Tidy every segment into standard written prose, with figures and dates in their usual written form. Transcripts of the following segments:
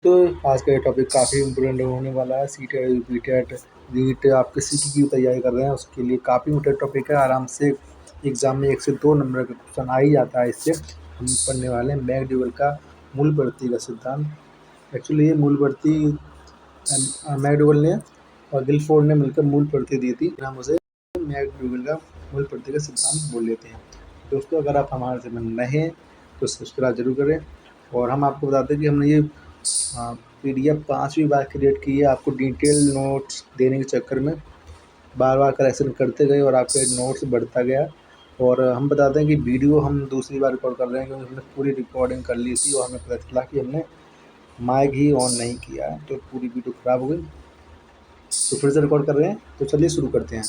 दोस्तों आज का ये टॉपिक काफ़ी इम्पोर्टेंट होने वाला है। सीटेट यूपीटेट नीट आप किसी की तैयारी कर रहे हैं उसके लिए काफ़ी इम्पोर्टेंट टॉपिक है। आराम से एग्ज़ाम में 1 से 2 नंबर का क्वेश्चन आ ही जाता है। इससे हम पढ़ने वाले हैं मैकडूगल का मूल प्रवृत्ति का सिद्धांत। एक्चुअली ये मूल प्रवृत्ति मैकडूगल ने और गिलफोर्ड ने मिलकर मूल प्रवृत्ति दी थी। हम उसे मैकडूगल का मूल प्रवृत्ति का सिद्धांत बोल लेते हैं। दोस्तों अगर आप हमारे चैनल में नए हैं तो सब्सक्राइब जरूर करें। और हम आपको बताते हैं कि हमने ये PDF 5वीं बार क्रिएट की है। आपको डिटेल नोट्स देने के चक्कर में बार बार करेक्शन करते गए और आपके नोट्स बढ़ता गया। और हम बताते हैं कि वीडियो हम दूसरी बार रिकॉर्ड कर रहे हैं क्योंकि हमने पूरी रिकॉर्डिंग कर ली थी और हमें पता चला कि हमने माइक ही ऑन नहीं किया है तो पूरी वीडियो ख़राब हो गई। तो फिर से रिकॉर्ड कर रहे हैं, तो चलिए शुरू करते हैं।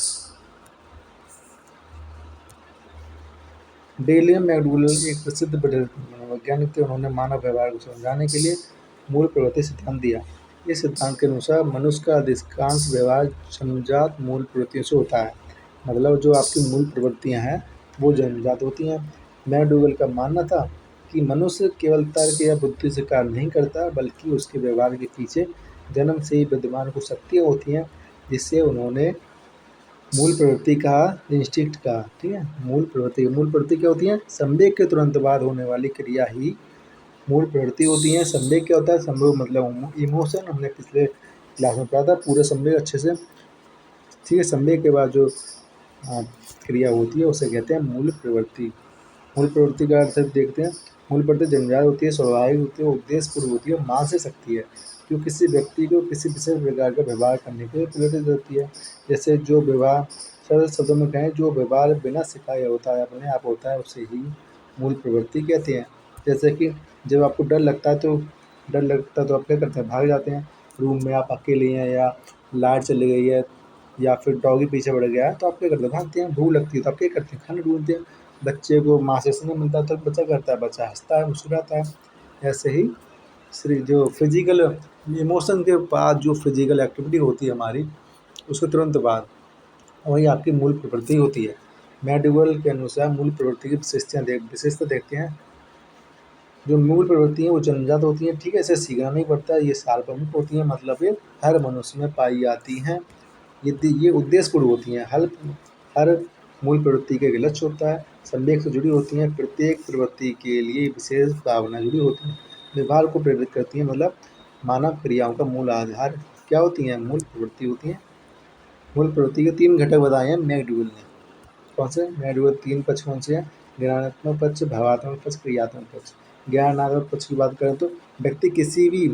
विलियम मैकडूगल एक प्रसिद्ध वैज्ञानिक थे। उन्होंने मानव व्यवहार को समझाने के लिए मूल प्रवृत्ति सिद्धांत दिया। इस सिद्धांत के अनुसार मनुष्य का अधिकांश व्यवहार जन्मजात मूल प्रवृत्तियों से होता है। मतलब जो आपकी मूल प्रवृत्तियां हैं वो जन्मजात होती हैं। मैकडूगल का मानना था कि मनुष्य केवल तर्क या बुद्धि से कार्य नहीं करता बल्कि उसके व्यवहार के पीछे जन्म से ही विद्यमान कुछ शक्तियाँ होती हैं, जिससे उन्होंने मूल प्रवृत्ति कहा, इंस्टिंक्ट कहा। ठीक है, मूल प्रवृत्ति क्या होती है? संवेग के तुरंत बाद होने वाली क्रिया ही मूल प्रवृत्ति होती है। संवेग क्या होता है? संवेग मतलब इमोशन, हमने पिछले क्लास में पढ़ा था पूरे संवेग अच्छे से। ठीक है, संवेग के बाद जो क्रिया होती है उसे कहते हैं मूल प्रवृत्ति। मूल प्रवृत्ति का अर्थ देखते हैं। मूल प्रवृत्ति जन्मजात होती है, स्वाभाविक होती है, उद्देश्यपूर्ण होती है, मानसिक शक्ति है जो किसी व्यक्ति को किसी विशेष प्रकार का व्यवहार करने के लिए प्रेरित करती है। जैसे जो व्यवहार, सरल शब्दों में कहें, जो व्यवहार बिना सिखाए होता है, अपने आप होता है, उसे ही मूल प्रवृत्ति कहते हैं। जैसे कि जब आपको डर लगता है तो आप क्या करते हैं? भाग जाते हैं। रूम में आप अकेले हैं या लाइट चली गई है या फिर डॉगी पीछे पड़ गया है तो आप क्या करते हैं? भागते हैं। भूख लगती है तो आप क्या करते हैं? खाना ढूंढते हैं। बच्चे को माँ से स्नेह मिलता है तो बच्चा करता है, बच्चा हंसता है, मुस्कुराता है। ऐसे ही जो फिजिकल इमोशन के बाद जो फिजिकल एक्टिविटी होती है हमारी, उसके तुरंत बाद वही आपकी मूल प्रवृत्ति होती है। मैकडूगल के अनुसार मूल प्रवृत्ति की विशेषता देखते हैं। जो मूल प्रवृत्ति हैं वो जन्मजात होती हैं। ठीक है, इसे सीखना नहीं पड़ता, ये सार्वभौमिक होती हैं, मतलब ये हर मनुष्य में पाई जाती हैं। ये उद्देश्यपूर्ण होती हैं। हर मूल प्रवृत्ति के लक्ष्य होता है, संवेग से जुड़ी होती हैं। प्रत्येक प्रवृत्ति के लिए विशेष भावना जुड़ी होती है, व्यवहार को प्रेरित करती हैं। मतलब मानव क्रियाओं का मूल आधार क्या होती हैं? मूल प्रवृत्ति होती हैं। मूल प्रवृत्ति के 3 घटक बताए हैं मैकडूगल ने। कौन से? मैकडूगल 3 पक्ष कौन से हैं? ज्ञानात्मक पक्ष, भावात्मक पक्ष, क्रियात्मक पक्ष। ज्ञानात्मक पक्ष की बात करें तो व्यक्ति किसी भी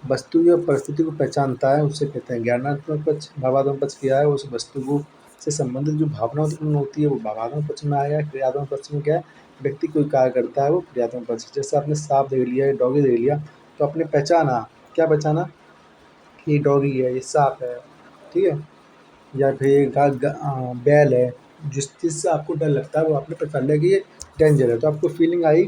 वस्तु या परिस्थिति को पहचानता है, उसे कहते हैं ज्ञानात्मक पक्ष। भावात्मक पक्ष क्या है? उस वस्तु को से संबंधित जो भावना उत्पन्न होती है वो भावात्मक पक्ष में आएगा। क्रियात्मक पक्ष में क्या है? व्यक्ति कोई कार्य करता है वो क्रियात्मक पक्ष। जैसे आपने सांप देख लिया, डॉगी देख लिया तो आपने पहचाना, क्या पहचाना? कि ये डॉगी है, ये सांप है। ठीक है, या फिर बैल है। जिस चीज़ से आपको डर लगता है वो आपने पहचान लिया कि ये डेंजर है, तो आपको फीलिंग आई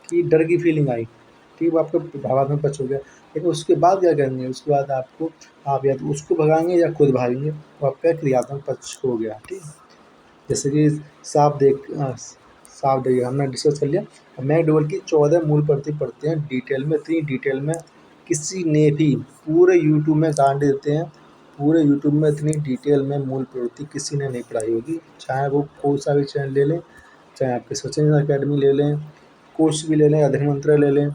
कि डर की फीलिंग आई। ठीक है, वो आपका भावात्मक पक्ष हो गया। लेकिन उसके बाद क्या करेंगे? उसके बाद आप या तो उसको भगाएंगे या खुद भागेंगे, वो आपका क्रियात्मक पक्ष हो गया। ठीक है, जैसे कि सांप देखिए हमने डिस्कस कर लिया। मैकडूगल की 14 मूल प्रवृत्ति पढ़ते हैं डिटेल में। इतनी डिटेल में किसी ने भी पूरे यूट्यूब में गांड देते हैं, पूरे यूट्यूब में इतनी डिटेल में मूल प्रवृत्ति किसी ने नहीं पढ़ाई होगी। चाहे वो कोई सा भी चैनल ले लें, चाहे आपके सचिन अकेडमी ले लें, कोर्स भी ले लें, अध्ययन मंत्र ले लें,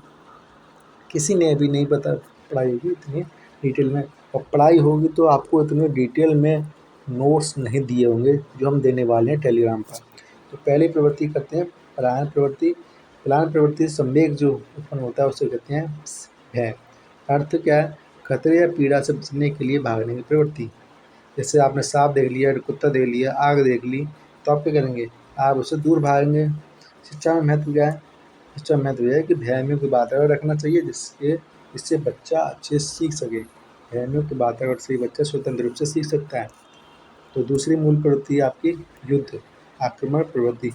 किसी ने भी नहीं पढ़ाई होगी इतनी डिटेल में। और पढ़ाई होगी तो आपको इतने डिटेल में नोट्स नहीं दिए होंगे जो हम देने वाले हैं टेलीग्राम पर। तो पहली प्रवृत्ति करते हैं पलायन प्रवृत्ति। पलायन प्रवृत्ति संवेग जो उत्पन्न होता है उसे कहते हैं भय। अर्थ क्या है? खतरे या पीड़ा से बचने के लिए भागने की प्रवृत्ति। जैसे आपने सांप देख लिया, कुत्ता देख लिया, आग देख ली तो आप क्या करेंगे? आप उससे दूर भागेंगे। शिक्षा में महत्व क्या है? शिक्षा में महत्व यह है कि भयमुक्त वातावरण रखना चाहिए जिससे बच्चा अच्छे से सीख सके। भयमुक्त वातावरण से ही बच्चा स्वतंत्र रूप से सीख सकता है। तो दूसरी मूल प्रवृत्ति है आपकी युद्ध आक्रमण प्रवृत्ति।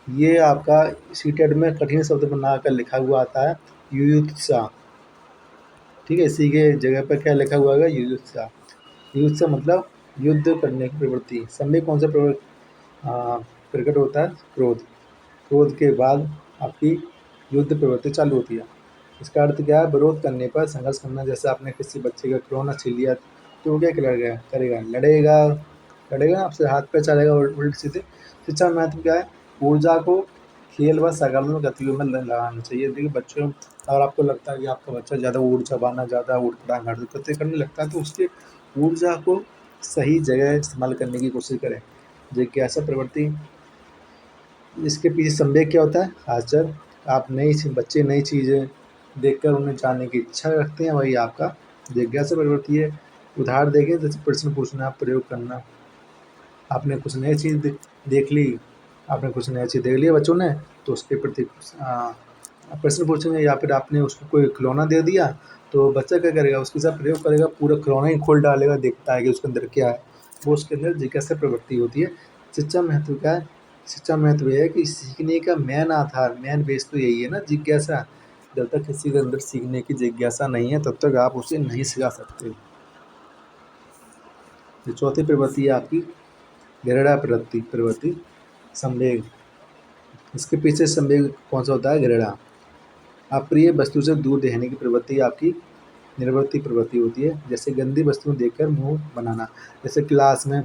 ये आपका सीटेट में कठिन शब्द बनाकर लिखा हुआ आता है, युयुत्सा। ठीक है, इसी के जगह पर क्या लिखा हुआ है? युयुत्सा। युयुत्सा मतलब युद्ध करने की प्रवृत्ति। समय कौन सा प्रकट होता है? क्रोध। क्रोध के बाद आपकी युद्ध प्रवृत्ति चालू होती है। इसका अर्थ क्या है, विरोध करने पर संघर्ष करना। जैसे आपने किसी बच्चे का खिलौना छीन लिया तो वो क्या करेगा करेगा लड़ेगा लड़ेगा आपसे, हाथ पे चलेगा उल्टे सीधे। शिक्षा में महत्व क्या है, ऊर्जा को खेल व सकारात्मक गतिविधियों में लगाना चाहिए। देखिए बच्चों, अगर आपको लगता है कि आपका बच्चा ज़्यादा ऊर्जावान है, ज़्यादा ऊट-पटांग हरकतें करने लगता है, तो उसकी ऊर्जा को सही जगह इस्तेमाल करने की कोशिश करें। जिज्ञासा प्रवृत्ति, इसके पीछे संवेग क्या होता है, आचर। आप बच्चे नई चीज़ें देखकर उन्हें जानने की इच्छा रखते हैं, वही आपका जिज्ञासा प्रवृत्ति है। उदाहरण देखें, जैसे प्रश्न पूछना, प्रयोग करना। आपने कुछ नई चीज़ देख ली आपने कुछ नई चीज़ देख ली है बच्चों ने, तो उसके प्रति प्रश्न पूछेंगे, या फिर आपने उसको कोई खिलौना दे दिया तो बच्चा क्या करेगा, उसके साथ प्रयोग करेगा, पूरा खिलौना ही खोल डालेगा, देखता है कि उसके अंदर क्या है। वो उसके अंदर जिज्ञासा प्रवृत्ति होती है। शिक्षा महत्व क्या है, शिक्षा महत्व ये है कि सीखने का मेन आधार, मेन बेस तो यही है ना, जिज्ञासा। जब तक किसी के अंदर सीखने की जिज्ञासा नहीं है तब तक आप उसे नहीं सिखा सकते। जो चौथी प्रवृत्ति है आपकी घृणा प्रवृत्ति, संवेग। इसके पीछे संवेग कौन सा होता है, घृणा। अप्रिय वस्तु से दूर रहने की प्रवृत्ति आपकी निवृत्ति प्रवृत्ति होती है। जैसे गंदी वस्तुएं देखकर मुंह बनाना। जैसे क्लास में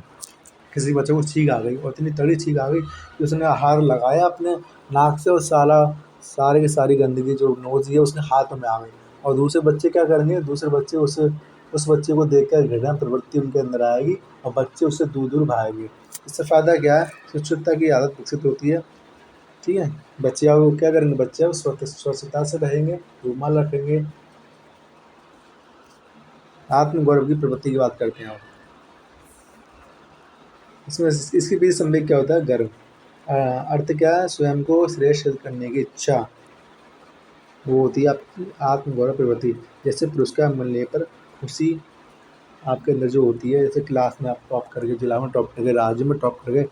किसी बच्चे को छींक आ गई और इतनी तगड़ी छींक आ गई कि उसने हाथ लगाया अपने नाक से, और सारे की सारी गंदगी जो नोज है उसने हाथ में आ गई। और दूसरे बच्चे क्या करेंगे, दूसरे बच्चे उस बच्चे को देखकर घृणा प्रवृत्ति उनके अंदर आएगी और बच्चे उससे दूर दूर भागेंगे। इससे फ़ायदा क्या है, शुचिता की आदत विकसित होती है। ठीक है, बच्चे अब क्या करेंगे, बच्चे अब स्वच्छता से रहेंगे, रूमाल रखेंगे। आत्मगौरव की प्रवृत्ति की बात करते हैं अब। इसमें इसके पीछे संवेग क्या होता है, गर्व। अर्थ क्या है, स्वयं को श्रेष्ठ करने की इच्छा, वो होती है आपकी आत्मगौरव प्रवृत्ति। जैसे पुरस्कार मिलने पर खुशी आपके अंदर जो होती है, जैसे क्लास में आप टॉप कर गए, जिला में टॉप कर गए, राज्य में टॉप कर गए,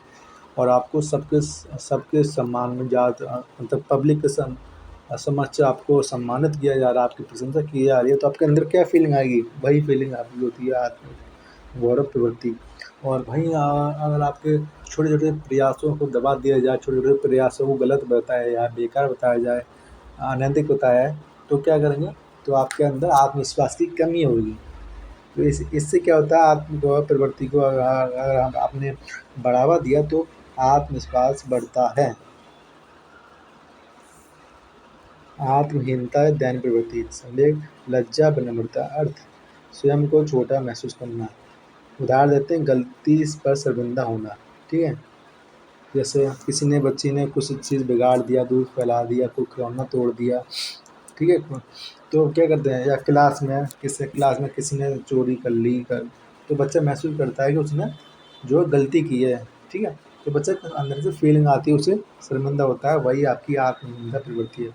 और आपको सबके सम्मान में मतलब पब्लिक के समक्ष आपको सम्मानित किया जा रहा है, आपकी प्रशंसा की जा रही है, तो आपके अंदर क्या फीलिंग आएगी, वही फीलिंग आपकी होती है आत्म गौरव प्रवृत्ति। और वहीं अगर आपके छोटे छोटे प्रयासों को दबा दिया जाए, छोटे छोटे प्रयासों को गलत बताया जाए, बेकार बताया जाए, अनैतिक बताया है, तो क्या करेंगे, तो आपके अंदर आत्मविश्वास की कमी होगी। तो इससे क्या होता है, आत्मगौरव प्रवृत्ति को अगर हम आपने बढ़ावा दिया तो आत्मविश्वास बढ़ता है। आत्महीनता दैन्य प्रवृत्ति, संवेग, लज्जा, विनम्रता। अर्थ स्वयं को छोटा महसूस करना। उदाहरण देते हैं, गलती पर शर्मिंदा होना। ठीक है, जैसे किसी ने बच्ची ने कुछ चीज़ बिगाड़ दिया, दूध फैला दिया, कोई खिलौना तोड़ दिया। ठीक है, तो क्या करते हैं, या क्लास में किसी ने चोरी कर ली तो बच्चा महसूस करता है कि उसने जो गलती की है। ठीक है, तो बच्चे के अंदर से फीलिंग आती है, उसे शर्मिंदा होता है, वही आपकी आत्मनिंदा प्रवृत्ति है।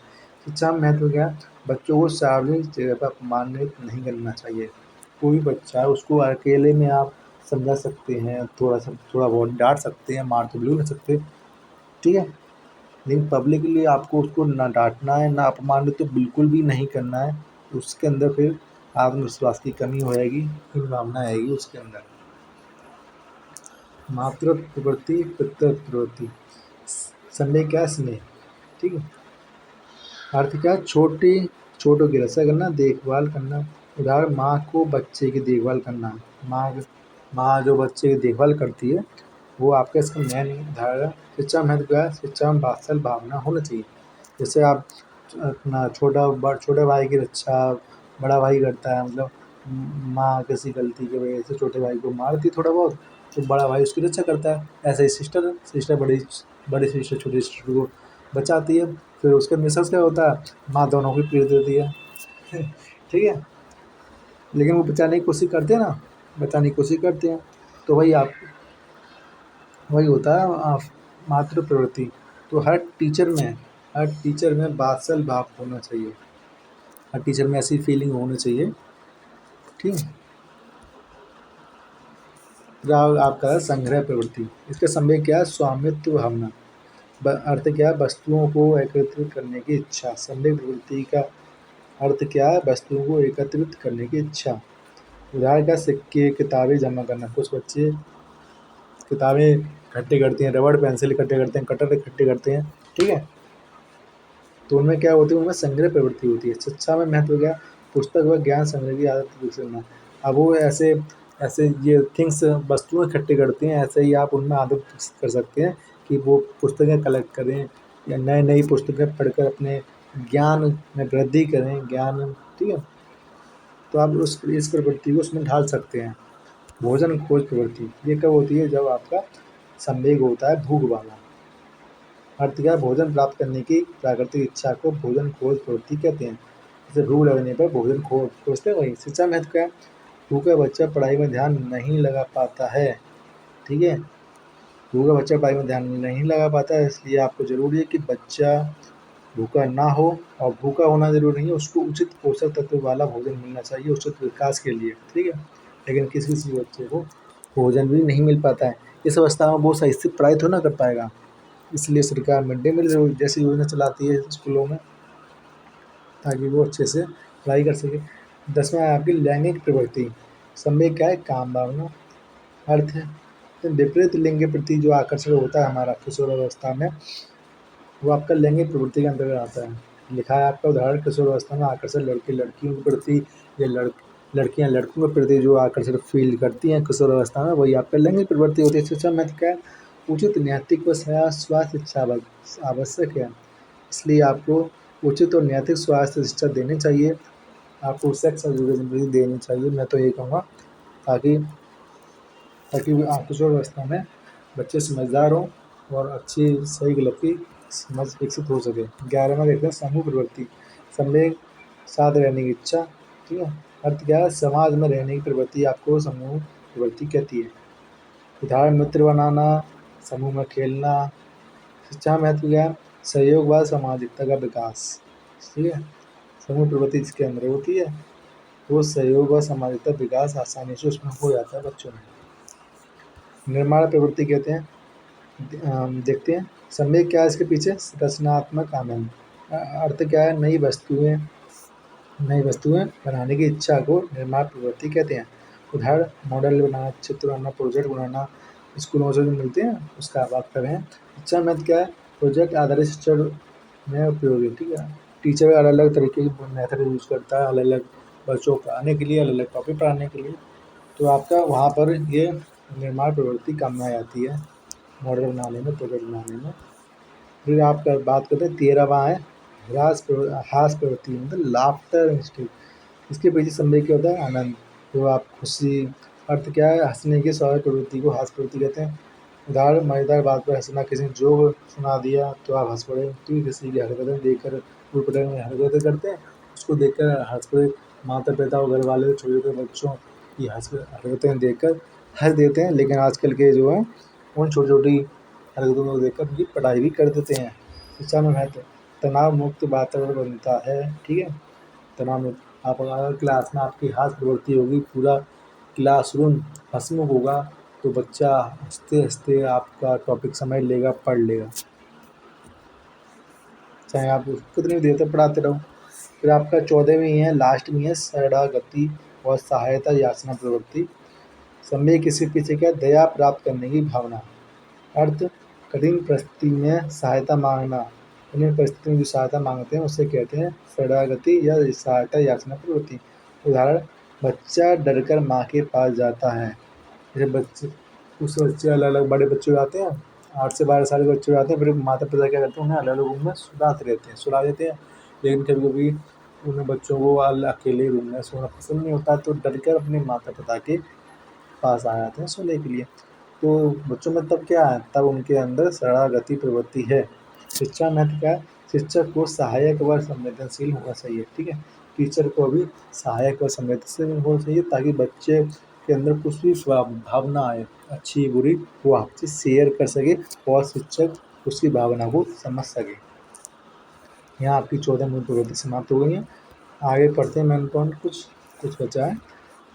शिक्षा में महत्व क्या है, बच्चों को सार्वजनिक जगह पर अपमानित नहीं करना चाहिए। कोई बच्चा है उसको अकेले में आप समझा सकते हैं, थोड़ा बहुत डांट सकते हैं, मार तो बिल्कुल नहीं सकते। ठीक है, लेकिन पब्लिकली आपको उसको ना डांटना है, ना अपमानित तो बिल्कुल भी नहीं करना है। उसके अंदर फिर आत्मविश्वास की कमी होएगी, हीन भावना आएगी उसके अंदर। मातृत्व प्रवृत्ति, पितृत्व प्रवृत्ति, संदेह क्या है, स्नेह। ठीक है, अर्थ क्या है, छोटों की रक्षा करना, देखभाल करना। उदाहरण, माँ को बच्चे की देखभाल करना। माँ जो बच्चे की देखभाल करती है वो आपका इसका मेन उदाहरण है। शिक्षा महत्व क्या है, शिक्षा में वात्सल्य भावना होना चाहिए। जैसे आप अपना छोटे भाई की रक्षा बड़ा भाई करता है, मतलब माँ किसी गलती की वजह से छोटे भाई को मारती थोड़ा बहुत, तो बड़ा भाई उसकी रक्षा करता है। ऐसे ही सिस्टर बड़ी सिस्टर छोटी सिस्टर को बचाती है। फिर उसका निष्कर्ष क्या होता है, माँ दोनों को पीट देती है। ठीक है, लेकिन वो बचाने की कोशिश करते हैं ना, बचाने की कोशिश करते हैं, तो वही होता है मातृ प्रवृत्ति। तो हर टीचर में वात्सल भाव होना चाहिए, हर टीचर में ऐसी फीलिंग होनी चाहिए। ठीक है, फिर आपका संग्रह प्रवृत्ति, इसका संवेग क्या है, स्वामित्व भावना। अर्थ क्या है, वस्तुओं को एकत्रित करने की इच्छा। संवेग प्रवृत्ति का अर्थ क्या है, वस्तुओं को एकत्रित करने की इच्छा। उदाहरण क्या, सिक्के, किताबें जमा करना। कुछ बच्चे किताबें इकट्ठे करते हैं, रबड़ पेंसिल इकट्ठे करते हैं, कटर इकट्ठे करते हैं। ठीक है, तो उनमें क्या होती है, उनमें संग्रह प्रवृत्ति होती है। शिक्षा में महत्व क्या, पुस्तक व ज्ञान संग्रह की आदत विकसित करना। अब वो ऐसे ऐसे ये थिंग्स वस्तुएं इकट्ठी करते हैं, ऐसे ही आप उनमें आदत विकसित कर सकते हैं कि वो पुस्तकें कलेक्ट करें या नई नई पुस्तकें पढ़कर अपने ज्ञान में वृद्धि करें, ज्ञान, ठीक है। तो आप उस इस प्रवृत्ति को उसमें ढाल सकते हैं। भोजन खोज प्रवृत्ति ये कब होती है, जब आपका संवेग होता है भूख वाला। अर्थ क्या है, भोजन प्राप्त करने की प्राकृतिक इच्छा को भोजन खोज प्रवृत्ति कहते हैं। जैसे भूख लगने पर भोजन खोजते हैं वही। शिक्षा महत्व क्या है, भूखा बच्चा पढ़ाई में ध्यान नहीं लगा पाता है, ठीक है। भूखा बच्चा पढ़ाई में ध्यान नहीं लगा पाता है, इसलिए आपको जरूरी है कि बच्चा भूखा ना हो। और भूखा होना जरूरी नहीं है, उसको उचित पोषक तत्व वाला भोजन मिलना चाहिए उचित विकास के लिए, ठीक है। लेकिन किसी किसी बच्चे को भोजन भी नहीं मिल पाता है, इस अवस्था में वो सही से पढ़ाई थोड़ा ना कर पाएगा। इसलिए सरकार मिड डे मील जैसी योजना चलाती है स्कूलों में, ताकि वो अच्छे से पढ़ाई कर सके। 10वां है आपकी लैंगिक प्रवृत्ति। संवेग क्या है, काम भावना। अर्थ है तो विपरीत लिंग के प्रति जो आकर्षण होता है हमारा किशोरावस्था में, वो आपका लैंगिक प्रवृत्ति के अंतर्गत आता है। लिखा है आपका उदाहरण, किशोरावस्था में आकर्षण लड़के लड़कियों के प्रति या लड़कियां लड़कों के प्रति जो आकर्षण फील करती हैं किशोरावस्था में, वही आपका लैंगिक प्रवृत्ति होती है। शिक्षा महत्व क्या है, उचित नैतिक व स्वास्थ्य शिक्षा आवश्यक है। इसलिए आपको उचित और नैतिक स्वास्थ्य शिक्षा देनी चाहिए, आपको सेक्स एजुकेशन भी देनी चाहिए, मैं तो यही कहूँगा। ताकि ताकि वो किशोरावस्था में बच्चे समझदार हों और अच्छी सही गलत की समझ विकसित हो सके। 11वां देखते हैं समूह प्रवृत्ति। संवेग, साथ रहने की इच्छा, ठीक है। अर्थ क्या है, समाज में रहने की प्रवृत्ति आपको समूह प्रवृत्ति कहती है। उदाहरण, मित्र बनाना, समूह में खेलना। शिक्षा में महत्व क्या है, सहयोग व सामाजिकता का विकास, ठीक है। समूह प्रवृत्ति जिसके अंदर होती है वो सहयोग व सामाजिकता विकास आसानी से उसमें हो जाता है बच्चों में। निर्माण प्रवृत्ति कहते हैं, देखते हैं संवेग क्या है इसके पीछे, रचनात्मक आनंद। अर्थ क्या है, नई वस्तुएं बनाने की इच्छा को निर्माण प्रवृत्ति कहते हैं। उदाहरण, मॉडल बनाना, चित्र बनाना, प्रोजेक्ट बनाना, स्कूलों से जो मिलते हैं उसका बात करें। शिक्षा में क्या है, प्रोजेक्ट आधारित शिक्षा में उपयोगी, ठीक है। टीचर अलग अलग तरीके की मेथड यूज करता है अलग अलग बच्चों को पढ़ाने के लिए, अलग अलग टॉपिक पढ़ाने के लिए। तो आपका वहाँ पर ये निर्माण प्रवृत्ति काम में आ जाती है, मॉडल बनाने में, प्रोजेक्ट बनाने में। फिर आप बात करते हैं 13वां है हास्य प्रवृत्ति, मतलब लाफ्टर इंस्टिंक्ट। इसके पीछे संवेग क्या होता है, आनंद, तो आप खुशी। अर्थ क्या है, हंसने की स्वाभाविक प्रवृत्ति को हास्य प्रवृत्ति कहते हैं। उदाहरण, मजेदार बात पर हंसना, किसी ने जोक सुना दिया तो आप हंस पड़े, तो किसी की हरकतें देखकर उठपटांग में हरकतें करते हैं, उसको देखकर हंस पड़े। माता पिता और घर वाले छोटे छोटे बच्चों की हरकतें देखकर हंस देते हैं, लेकिन आजकल के जो है उन छोटी छोटी हरकतों को देखकर उनकी पढ़ाई भी कर देते हैं। शिक्षा में महत्व, तनाव मुक्त वातावरण बनता है, ठीक है। तनाव मुक्त, आप अगर क्लास में आपकी हास्य प्रवृत्ति होगी, पूरा क्लासरूम हंसमुख होगा, तो बच्चा हंसते हंसते आपका टॉपिक समझ लेगा, पढ़ लेगा, चाहे आप उसको कितनी देर तक पढ़ाते रहो। फिर आपका 14वीं है, लास्ट में है शरणागति और सहायता याचना प्रवृत्ति। संवेग किसी पीछे क्या, दया प्राप्त करने की भावना। अर्थ, कठिन परिस्थिति में सहायता मांगना, कठिन परिस्थिति में जो सहायता मांगते हैं उसे कहते हैं शरणागति या सहायता याचना प्रवृत्ति। उदाहरण, बच्चा डरकर माँ के पास जाता है। जैसे बच्चे कुछ बच्चे अलग अलग बड़े बच्चे हो जाते हैं, 8 से 12 साल के बच्चे हो जाते हैं, फिर माता पिता क्या करते हैं, उन्हें अलग अलग रूम में सुला देते हैं। लेकिन कभी कभी उन बच्चों को अकेले रूम में सोना पसंद नहीं होता, तो डरकर अपने माता पिता के पास आ जाते हैं सोने के लिए। तो बच्चों में तब क्या है, तब उनके अंदर शरणागति प्रवृत्ति है। शिक्षा महत्व क्या है, शिक्षक को सहायक व संवेदनशील होना चाहिए, ठीक है। टीचर को भी सहायक व संवेदनशील होना चाहिए, ताकि बच्चे के अंदर कुछ भी भावना आए, अच्छी बुरी, वो आपसे शेयर कर सके और शिक्षक उसकी भावना को समझ सके। यहाँ आपकी 14 मूल प्रवृत्ति समाप्त हो गई है। आगे पढ़ते हैं मेन पॉइंट, कुछ बचा है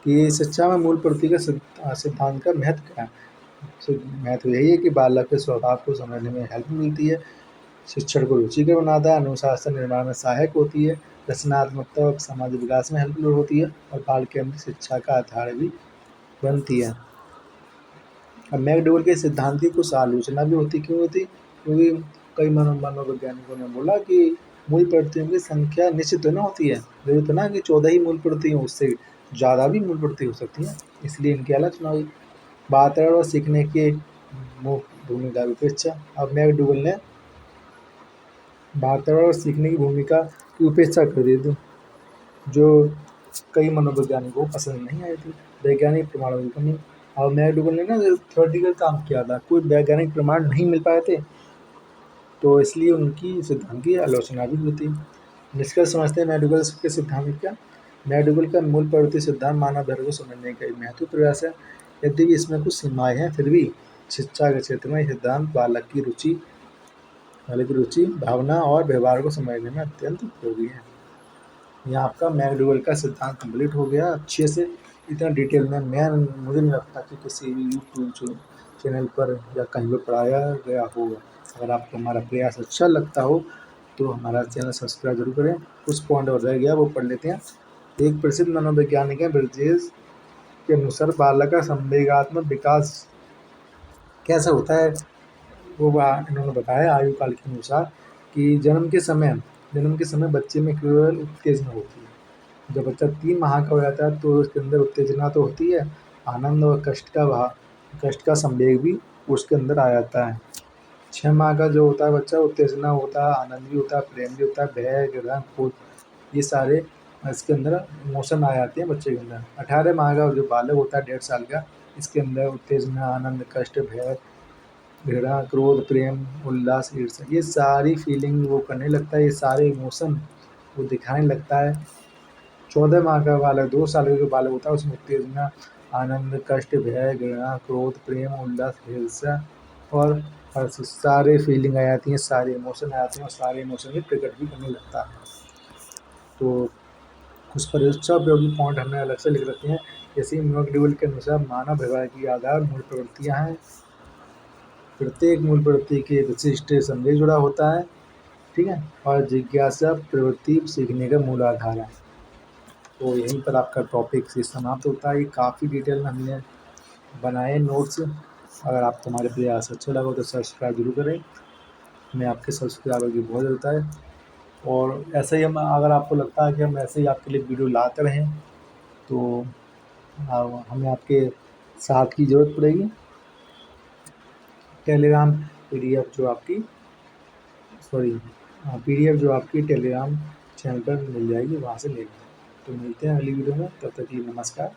कि शिक्षा में मूल प्रवृत्ति का सिद्धांत का महत्व क्या है। महत्व यही है कि बालक के स्वभाव को समझने में हेल्प मिलती है, शिक्षण को रुचिकर बनाता है, अनुशासन निर्माण में सहायक होती है, रचनात्मकता और सामाजिक विकास में हेल्पफुल होती है, और बाल केंद्रित शिक्षा का आधार भी बनती है। अब मैकडोगल के सिद्धांत की कुछ आलोचना भी होती, क्यों होती, क्योंकि कई मनोवैज्ञानिकों ने बोला कि मूल प्रवृत्तियों की संख्या निश्चित तो ना होती है, ज़रूरी तो ना कि 14 ही मूल प्रवृत्ति हों, उससे ज़्यादा भी मूल प्रवृत्ति हो सकती हैं, इसलिए इनकी आलोचना हुई। वातावरण और सीखने की भूमिका उपेक्षा। अब मैकडूगल ने वातावरण और सीखने की भूमिका की उपेक्षा कर दी थी, जो कई मनोवैज्ञानिकों को पसंद नहीं आई थी। वैज्ञानिक प्रमाणों की कमी। अब मैकडूगल ने ना थ्योरेटिकल काम किया था, कोई वैज्ञानिक प्रमाण नहीं मिल पाए थे, तो इसलिए उनकी सिद्धांत की आलोचना भी हुई थी। निष्कर्ष समझते हैं मैकडूगल के सिद्धांत क्या। मैकडूगल का मूल प्रवृत्ति सिद्धांत मानव धर्म को समझने का एक महत्वपूर्ण प्रयास है। यद्यपि इसमें कुछ सीमाएं हैं, फिर भी शिक्षा के क्षेत्र में सिद्धांत बालक की रुचि, भावना और व्यवहार को समझने में अत्यंत उपयोगी है। यहाँ आपका मैकडूगल का सिद्धांत कंप्लीट हो गया अच्छे से, इतना डिटेल में मुझे नहीं लगता कि किसी भी यूट्यूब चैनल पर या कहीं पर पढ़ाया गया होगा। अगर आपको हमारा प्रयास अच्छा लगता हो तो हमारा चैनल सब्सक्राइब जरूर करें। कुछ पॉइंट और रह गया वो पढ़ लेते हैं। एक प्रसिद्ध मनोवैज्ञानिक है ब्रिजेश के अनुसार बालक का संवेगात्मक विकास कैसे होता है, वो इन्होंने बताया आयु काल के अनुसार कि जन्म के समय बच्चे में केवल उत्तेजना होती है। जब बच्चा 3 माह का हो जाता है तो उसके अंदर उत्तेजना तो होती है, आनंद और कष्ट का संवेग भी उसके अंदर आ जाता है। 6 माह का जो होता है बच्चा, उत्तेजना होता है, आनंद भी होता है, प्रेम भी होता है, भय, घृणा, क्रोध, ये सारे इसके अंदर इमोशन आ जाते हैं बच्चे के अंदर। 18 माह का जो बालक होता है, 1.5 साल का, इसके अंदर उत्तेजना, आनंद, कष्ट, भय, घृणा, क्रोध, प्रेम, उल्लास, ईर्ष्या, ये सारी फीलिंग वो करने लगता है, ये सारे इमोशन वो दिखाने लगता है। 14 माह का बालक, 2 साल का जो बालक होता है, उसमें उत्तेजना, आनंद, कष्ट, भय, घृणा, क्रोध, प्रेम, उल्लास, ईर्ष्या और हर्ष, सारे फीलिंग आ जाती हैं, सारे इमोशन आ जाते हैं और सारे इमोशन भी प्रकट भी करने लगता है। तो कुछ परीक्षा उपयोगी पॉइंट हमने अलग से लिख रखे हैं। जैसे मैकडूगल के अनुसार मानव व्यवहार की आधार मूल प्रवृत्तियाँ हैं। प्रत्येक मूल प्रवृत्ति के विशिष्ट संदेश जुड़ा होता है, ठीक है, और जिज्ञासा प्रवृत्ति सीखने का मूल आधार है। तो यहीं पर आपका टॉपिक से समाप्त होता है। ये काफ़ी डिटेल में हमने बनाए नोट्स। अगर आपको हमारे प्रयास अच्छा लगा तो सब्सक्राइब जरूर करें, हमें आपके सब्सक्राइबर की बहुत ज़रूरत है। और ऐसे ही अगर आपको लगता है कि हम ऐसे ही आपके लिए वीडियो लाते रहें तो हमें आपके साथ की ज़रूरत पड़ेगी। टेलीग्राम पीडीएफ जो आपकी पीडीएफ जो आपकी टेलीग्राम चैनल पर मिल जाएगी, वहाँ से ले लें। तो मिलते हैं अगली वीडियो में, तब तक के लिए नमस्कार।